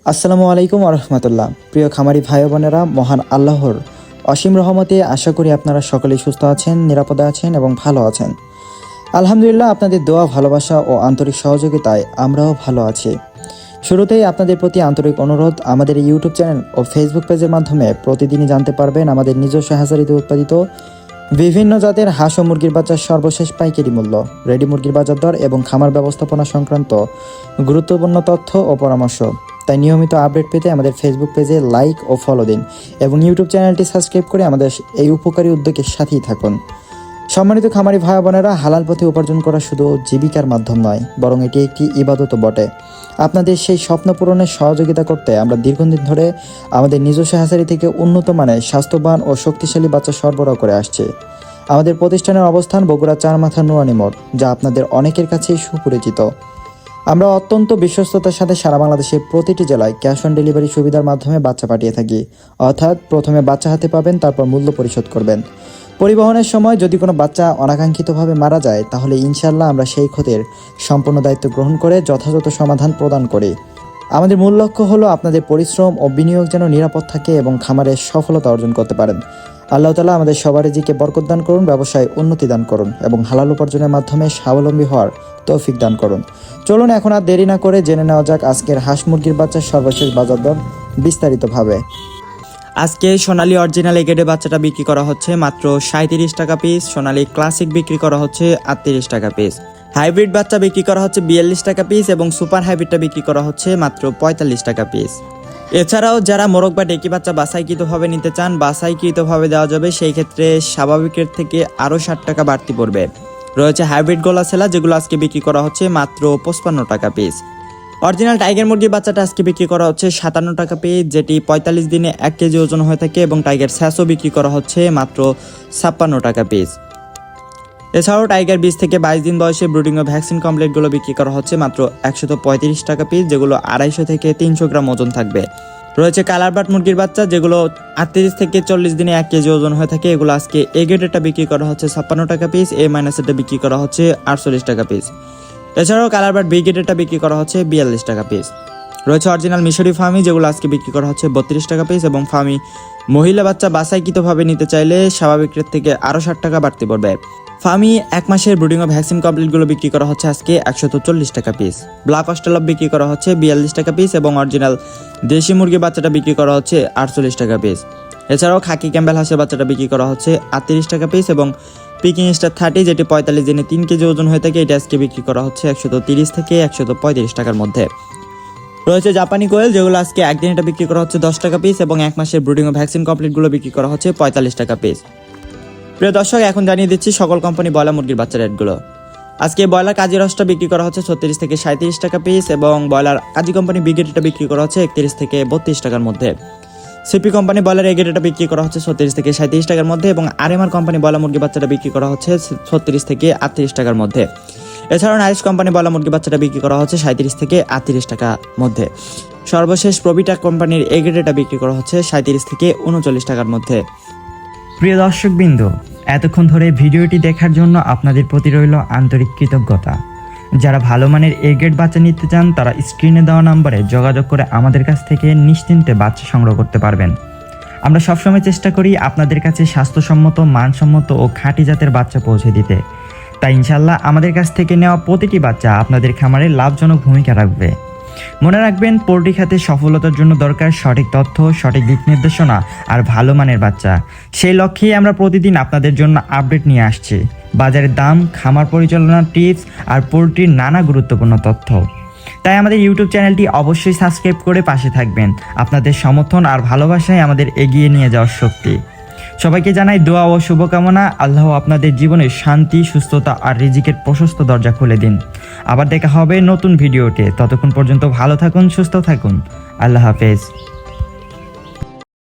আসসালামু আলাইকুম আরহামতুল্লাহ। প্রিয় খামারি ভাই বোনেরা, মহান আল্লাহর অসীম রহমতে আশা করি আপনারা সকলেই সুস্থ আছেন, নিরাপদে আছেন এবং ভালো আছেন। আলহামদুলিল্লাহ, আপনাদের দোয়া, ভালোবাসা ও আন্তরিক সহযোগিতায় আমরাও ভালো আছি। শুরুতেই আপনাদের প্রতি আন্তরিক অনুরোধ, আমাদের ইউটিউব চ্যানেল ও ফেসবুক পেজের মাধ্যমে প্রতিদিনই জানতে পারবেন আমাদের নিজস্ব হ্যাচারিতে উৎপাদিত বিভিন্ন জাতের হাঁস ও মুরগির বাচ্চার সর্বশেষ পাইকারি মূল্য, রেডি মুরগির বাজার দর এবং খামার ব্যবস্থাপনা সংক্রান্ত গুরুত্বপূর্ণ তথ্য ও পরামর্শ। তাই নিয়মিত আপডেট পেতে আমাদের ফেসবুক পেজে লাইক ও ফলো দিন এবং ইউটিউব চ্যানেলটি সাবস্ক্রাইব করে আমাদের এই উপকারী উদ্যোগের সাথেই থাকুন। সম্মানিত খামারি ভাই বোনেরা, হালাল পথে উপার্জন করা শুধু জীবিকার মাধ্যম নয়, বরং এটি একটি ইবাদতও বটে। আপনাদের সেই স্বপ্ন পূরণের সহযোগিতা করতে আমরা দীর্ঘদিন ধরে আমাদের নিজস্ব হ্যাচারি থেকে উন্নত মানের স্বাস্থ্যবান ও শক্তিশালী বাচ্চা সরবরাহ করে আসছে। আমাদের প্রতিষ্ঠানের অবস্থান বগুড়া চারমাথা নুরানি মোড়, যা আপনাদের অনেকের কাছেই সুপরিচিত। আমরা অত্যন্ত বিশ্বস্ততার সাথে সারা বাংলাদেশের প্রতিটি জেলায় ক্যাশ অন ডেলিভারি সুবিধার মাধ্যমে বাচ্চা পাঠিয়ে থাকি। অর্থাৎ প্রথমে বাচ্চা হাতে পাবেন, তারপর মূল্য পরিশোধ করবেন। পরিবহনের সময় যদি কোনো বাচ্চা অনাকাঙ্ক্ষিতভাবে মারা যায়, তাহলে ইনশাল্লাহ আমরা সেই ক্ষতির সম্পূর্ণ দায়িত্ব গ্রহণ করে যথাযথ সমাধান প্রদান করি। আমাদের মূল লক্ষ্য হলো আপনাদের পরিশ্রম ও বিনিয়োগ যেন নিরাপদ থাকে এবং খামারের সফলতা অর্জন করতে পারেন। আল্লাহ তাআলা আমাদের সবার রিজিকে বরকত দান করুন, ব্যবসায় উন্নতি দান করুন এবং হালাল উপার্জনের মাধ্যমে স্বাবলম্বী হওয়ার তৌফিক দান করুন। চলুন এখন আর দেরি না করে জেনে নেওয়া যাক আজকের হাঁস মুরগির বাচ্চার সর্বশেষ বাজার দর বিস্তারিতভাবে। আজকে সোনালী অরিজিনাল এগেডে বাচ্চাটা বিক্রি করা হচ্ছে মাত্র 37 টাকা পিস। সোনালী ক্লাসিক বিক্রি করা হচ্ছে 38 টাকা পিস। হাইব্রিড বাচ্চা বিক্রি করা হচ্ছে 42 টাকা পিস এবং সুপার হাইব্রিডটা বিক্রি করা হচ্ছে মাত্র 45 টাকা পিস। এছাড়াও যারা মোরগ বা ডেকি বাচ্চা বাছাইকৃতভাবে নিতে চান, বাছাইকৃতভাবে দেওয়া যাবে। সেই ক্ষেত্রে স্বাভাবিকের থেকে আরও 60 টাকা বাড়তি পড়বে। রয়েছে হাইব্রিড গোলা সেলা, যেগুলো আজকে বিক্রি করা হচ্ছে মাত্র 55 টাকা পিস। অরিজিনাল টাইগার মুরগির বাচ্চাটা আজকে বিক্রি করা হচ্ছে 57 টাকা পিস, যেটি 45 দিনে 1 কেজি ওজন হয়ে থাকে, এবং টাইগার স্যাসও বিক্রি করা হচ্ছে মাত্র 56 টাকা পিস। এছাড়াও টাইগার 20 থেকে 22 দিন বয়সে ব্রুডিং ও ভ্যাকসিন কমপ্লিটগুলো বিক্রি করা হচ্ছে মাত্র 135 টাকা পিস, যেগুলো 250 থেকে 300 গ্রাম ওজন থাকবে। রয়েছে কালারবাট মুরগির বাচ্চা, যেগুলো 38 থেকে 40 দিনে 1 কেজি ওজন হয়ে থাকে। এগুলো আজকে এ গ্রেডেরটা বিক্রি করা হচ্ছে 56 টাকা পিস, এ মাইনাসেরটা বিক্রি করা হচ্ছে 48 টাকা পিস। এছাড়াও কালারবাট বি গ্রেডেরটা বিক্রি করা হচ্ছে 42 টাকা পিস। রয়েছে অরিজিনাল মিশরি ফার্মি, যেগুলো আজকে বিক্রি করা হচ্ছে 32 টাকা পিস, এবং ফার্মি মহিলা বাচ্চা বাছাইকৃতভাবে নিতে চাইলে স্বাভাবিক রেট থেকে আরও 60 টাকা বাড়তি পড়বে। ফার্মি 1 মাসের ব্রুডিং ও ভ্যাকসিন কমপ্লিটগুলো বিক্রি করা হচ্ছে আজকে 140 টাকা পিস। ব্ল্যাক অস্ট্রেলপ বিক্রি করা হচ্ছে 42 টাকা পিস, এবং অরিজিনাল দেশি মুরগির বাচ্চাটা বিক্রি করা হচ্ছে 48 টাকা পিস। এছাড়াও খাকি ক্যাম্বেল হাঁসের বাচ্চাটা বিক্রি করা হচ্ছে 38 টাকা পিস, এবং পিকিং স্টার 30, যেটি 45 দিনে 3 কেজি ওজন হয়ে থাকে, এটা আজকে বিক্রি করা হচ্ছে 130 থেকে 135 টাকার মধ্যে। রয়েছে জাপানি কোয়েল, যেগুলো আজকে একদিন এটা বিক্রি করা হচ্ছে 10 টাকা পিস, এবং 1 মাসের ব্রুডিং ও ভ্যাকসিন কমপ্লিটগুলো বিক্রি করা হচ্ছে 45 টাকা পিস। প্রিয় দর্শক, এখন জানিয়ে দিচ্ছি সকল কোম্পানি ব্রয়লার মুরগির বাচ্চার রেটগুলো। আজকে ব্রয়লার কাজী রসটা বিক্রি করা হচ্ছে 36 থেকে 37 টাকা পিস, এবং ব্রয়লার কাজী কোম্পানি বিগেটটা বিক্রি করা হচ্ছে 31 থেকে 32 টাকার মধ্যে। সিপি কোম্পানি ব্রয়লার এগেটটা বিক্রি করা হচ্ছে 36 থেকে 37 টাকার মধ্যে, এবং আরএমআর কোম্পানি ব্রয়লার মুরগির বাচ্চাটা বিক্রি করা হচ্ছে 36 থেকে 38 টাকার মধ্যে। এছাড়াও নারিশ কোম্পানি ব্রয়লার মুরগির বাচ্চাটা বিক্রি করা হচ্ছে 37 থেকে 38 টাকার মধ্যে। সর্বশেষ প্রবিটা কোম্পানির এগেটটা বিক্রি করা হচ্ছে 37 থেকে 39 টাকার মধ্যে। প্রিয় দর্শকবৃন্দ, এতক্ষণ ধরে ভিডিওটি দেখার জন্য আপনাদের প্রতি রইল আন্তরিক কৃতজ্ঞতা। যারা ভালো মানের এ গ্রেড বাচ্চা নিতে চান, তারা স্ক্রিনে দেওয়া নম্বরে যোগাযোগ করে আমাদের কাছ থেকে নিশ্চিন্তে বাচ্চা সংগ্রহ করতে পারবেন। আমরা সবসময় চেষ্টা করি আপনাদের কাছে স্বাস্থ্যসম্মত, মানসম্মত ও খাঁটি জাতের বাচ্চা পৌঁছে দিতে। তাই ইনশাল্লাহ আমাদের কাছ থেকে নেওয়া প্রতিটি বাচ্চা আপনাদের খামারে লাভজনক ভূমিকা রাখবে। মনে রাখবেন, পোল্ট্রি খাতে সফলতার জন্য দরকার সঠিক তথ্য, সঠিক দিক নির্দেশনা আর ভালো মানের বাচ্চা। সেই লক্ষ্যেই আমরা প্রতিদিন আপনাদের জন্য আপডেট নিয়ে আসছি, বাজারের দাম, খামার পরিচালনার টিপস আর পোল্ট্রির নানা গুরুত্বপূর্ণ তথ্য। তাই আমাদের ইউটিউব চ্যানেলটি অবশ্যই সাবস্ক্রাইব করে পাশে থাকবেন। আপনাদের সমর্থন আর ভালোবাসায় আমাদের এগিয়ে নিয়ে যাওয়ার শক্তি। সবাইকে জানাই দোয়া ও শুভকামনা। আল্লাহ আপনাদের জীবনে শান্তি, সুস্থতা আর রিজিকের প্রশস্ত দরজা খুলে দিন। আবার দেখা হবে নতুন ভিডিওতে। ততক্ষণ পর্যন্ত ভালো থাকুন, সুস্থ থাকুন। আল্লাহ হাফেজ।